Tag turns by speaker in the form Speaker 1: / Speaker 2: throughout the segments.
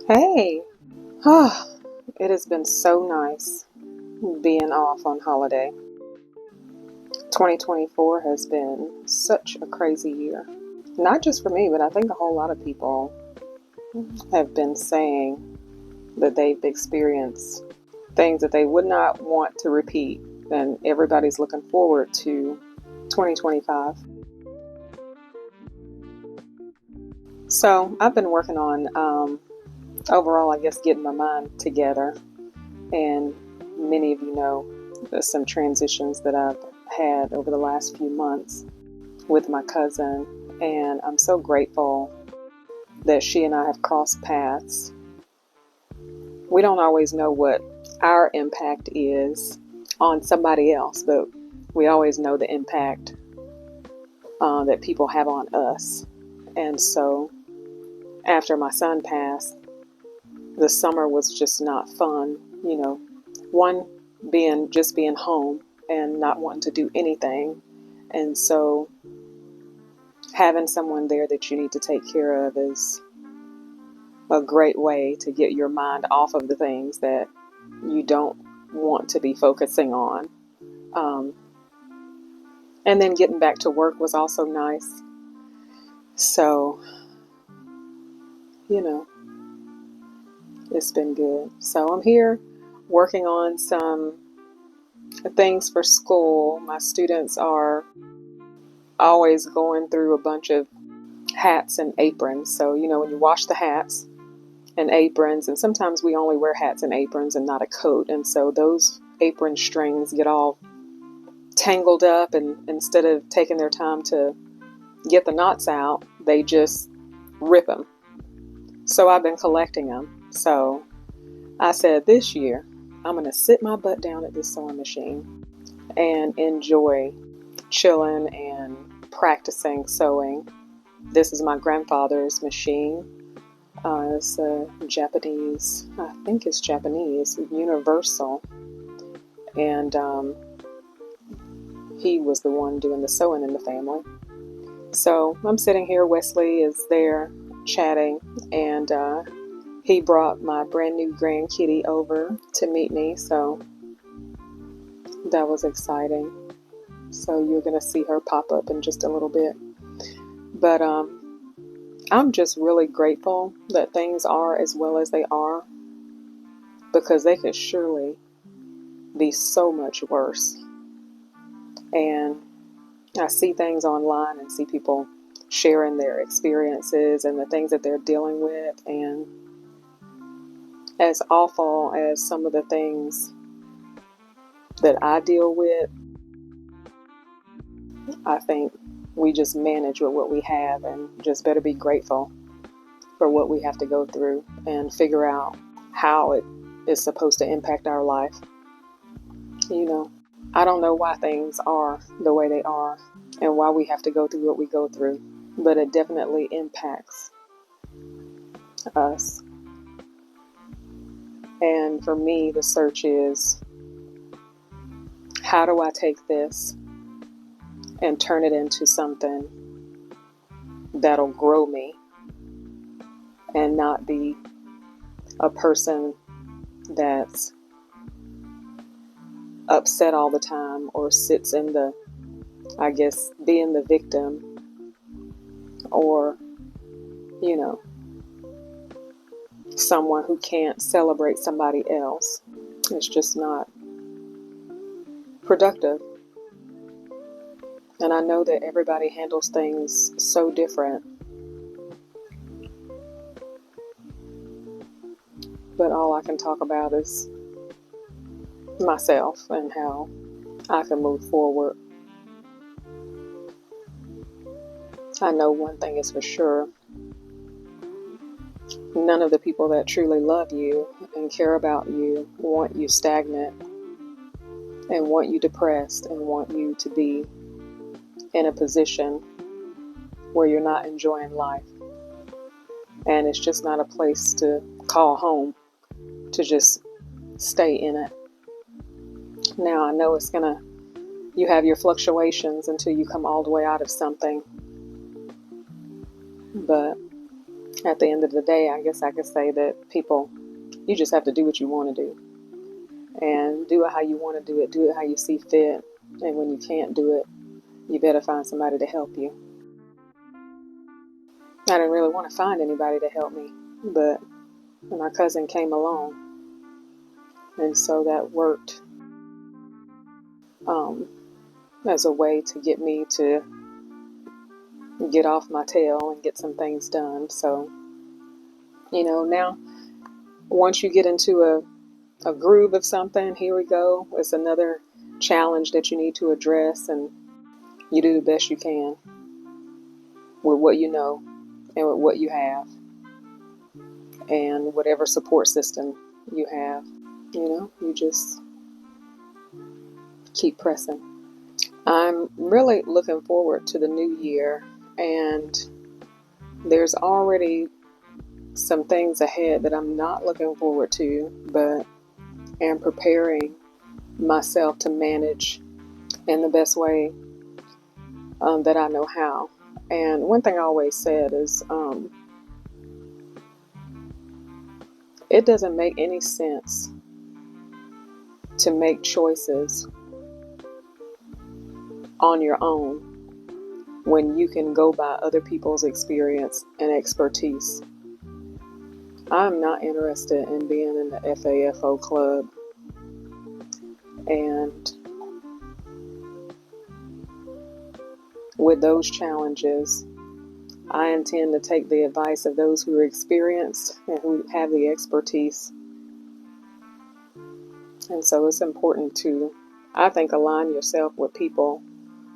Speaker 1: Hey, it has been so nice being off on holiday. 2024 has been such a crazy year. Not just for me, but I think a whole lot of people have been saying that they've experienced things that they would not want to repeat, and everybody's looking forward to 2025. So I've been working on overall, I guess, getting my mind together. And many of you know there's some transitions that I've had over the last few months with my cousin. And I'm so grateful that she and I have crossed paths. We don't always know what our impact is on somebody else, but we always know the impact that people have on us. And so after my son passed, the summer was just not fun. One being home and not wanting to do anything. And so having someone there that you need to take care of is a great way to get your mind off of the things that you don't want to be focusing on. And then getting back to work was also nice. So, you know, it's been good. So I'm here working on some things for school. My students are always going through a bunch of hats and aprons. So, when you wash the hats and aprons, and sometimes we only wear hats and aprons and not a coat. And so those apron strings get all tangled up, and instead of taking their time to get the knots out, they just rip them. So I've been collecting them. So I said this year, I'm going to sit my butt down at this sewing machine and enjoy chilling and practicing sewing. This is my grandfather's machine. It's a Japanese, I think it's Japanese, universal. And he was the one doing the sewing in the family. So I'm sitting here, Wesley is there chatting, and he brought my brand new Grand-Kitty over to meet me. So that was exciting. So you're going to see her pop up in just a little bit. But I'm just really grateful that things are as well as they are, because they could surely be so much worse. And I see things online and see people sharing their experiences and the things that they're dealing with. And as awful as some of the things that I deal with, I think we just manage with what we have and just better be grateful for what we have to go through and figure out how it is supposed to impact our life. I don't know why things are the way they are and why we have to go through what we go through, but it definitely impacts us. And for me, the search is, how do I take this and turn it into something that'll grow me and not be a person that's upset all the time or sits in being the victim, or, someone who can't celebrate somebody else. It's just not productive. And I know that everybody handles things so different. But all I can talk about is myself and how I can move forward. I know one thing is for sure. None of the people that truly love you and care about you want you stagnant and want you depressed and want you to be in a position where you're not enjoying life. And it's just not a place to call home, to just stay in it. Now, I know you have your fluctuations until you come all the way out of something. But at the end of the day, I guess I could say that people, you just have to do what you want to do. And do it how you want to do it. Do it how you see fit. And when you can't do it, you better find somebody to help you. I didn't really want to find anybody to help me, but my cousin came along, and so that worked as a way to get me to get off my tail and get some things done. So, now once you get into a groove of something, here we go. It's another challenge that you need to address, and you do the best you can with what you know and with what you have and whatever support system you have. You just keep pressing. I'm really looking forward to the new year, and there's already some things ahead that I'm not looking forward to, but am preparing myself to manage in the best way that I know how. And one thing I always said is it doesn't make any sense to make choices on your own when you can go by other people's experience and expertise. I'm not interested in being in the FAFO club, and with those challenges, I intend to take the advice of those who are experienced and who have the expertise. And so it's important to, I think, align yourself with people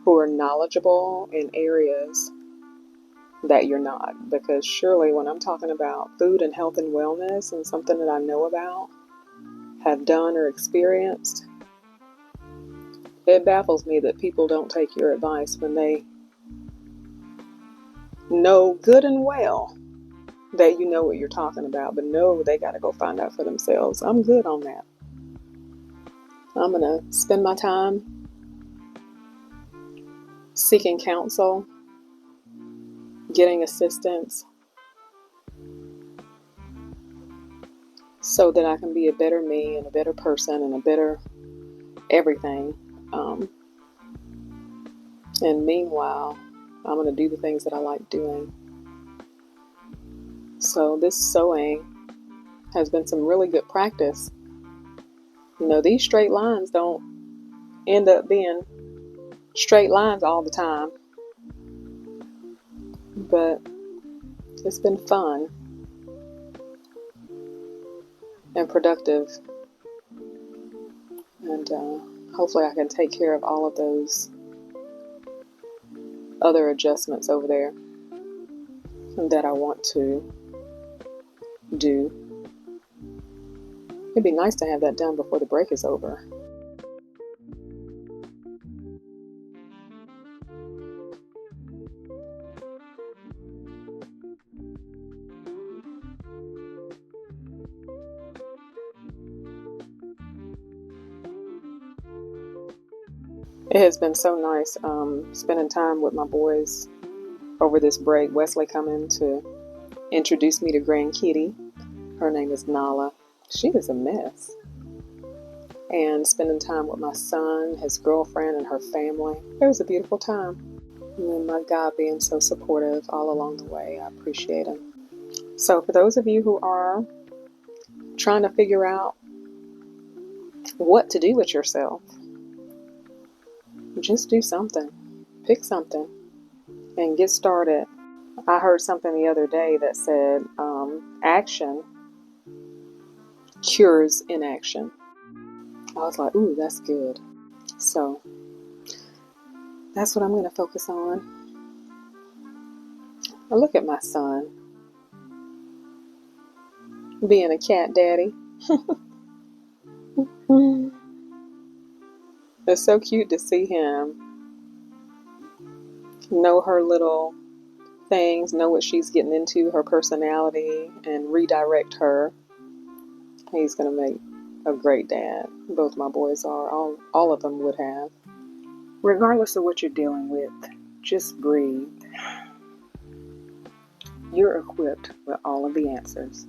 Speaker 1: who are knowledgeable in areas that you're not. Because surely when I'm talking about food and health and wellness and something that I know about, have done or experienced, it baffles me that people don't take your advice when they know good and well that you know what you're talking about, but no, they got to go find out for themselves. I'm good on that. I'm going to spend my time seeking counsel, getting assistance, so that I can be a better me and a better person and a better everything. And meanwhile, I'm going to do the things that I like doing. So this sewing has been some really good practice. These straight lines don't end up being straight lines all the time, but it's been fun and productive, and hopefully I can take care of all of those other adjustments over there that I want to do. It'd be nice to have that done before the break is over. It has been so nice spending time with my boys over this break. Wesley coming to introduce me to Grand-Kitty. Her name is Nala. She is a mess. And spending time with my son, his girlfriend, and her family. It was a beautiful time. And my God being so supportive all along the way. I appreciate him. So for those of you who are trying to figure out what to do with yourself, just do something. Pick something and get started. I heard something the other day that said action cures inaction. I was like, ooh, that's good. So that's what I'm going to focus on. I look at my son being a cat daddy. It's so cute to see him know her little things, know what she's getting into, her personality, and redirect her. He's going to make a great dad. Both my boys are. All of them would have. Regardless of what you're dealing with, just breathe. You're equipped with all of the answers.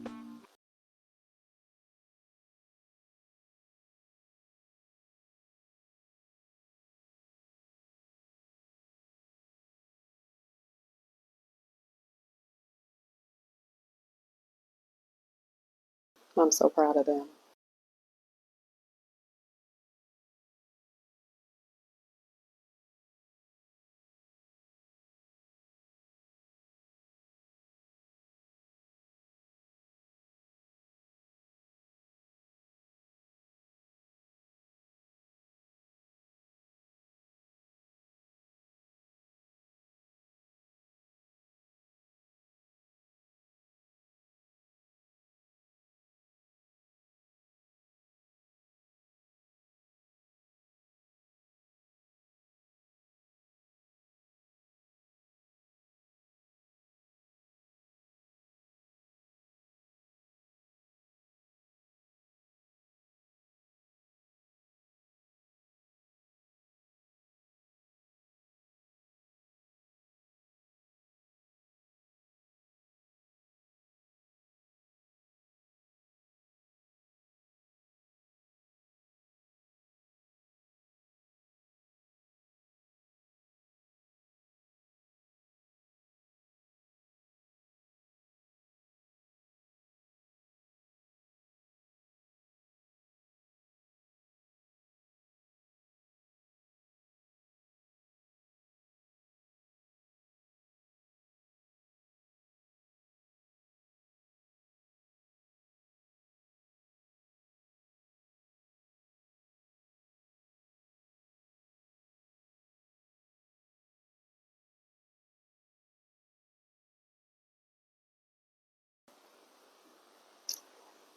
Speaker 1: I'm so proud of them.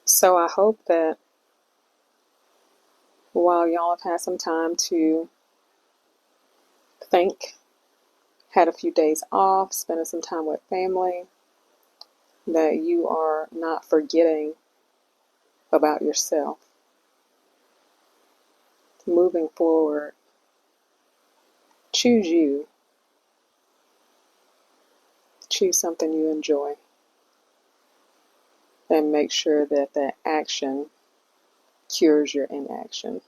Speaker 1: So I hope that while y'all have had some time to think, had a few days off, spending some time with family, that you are not forgetting about yourself. Moving forward, choose you. Choose something you enjoy. And make sure that that action cures your inaction.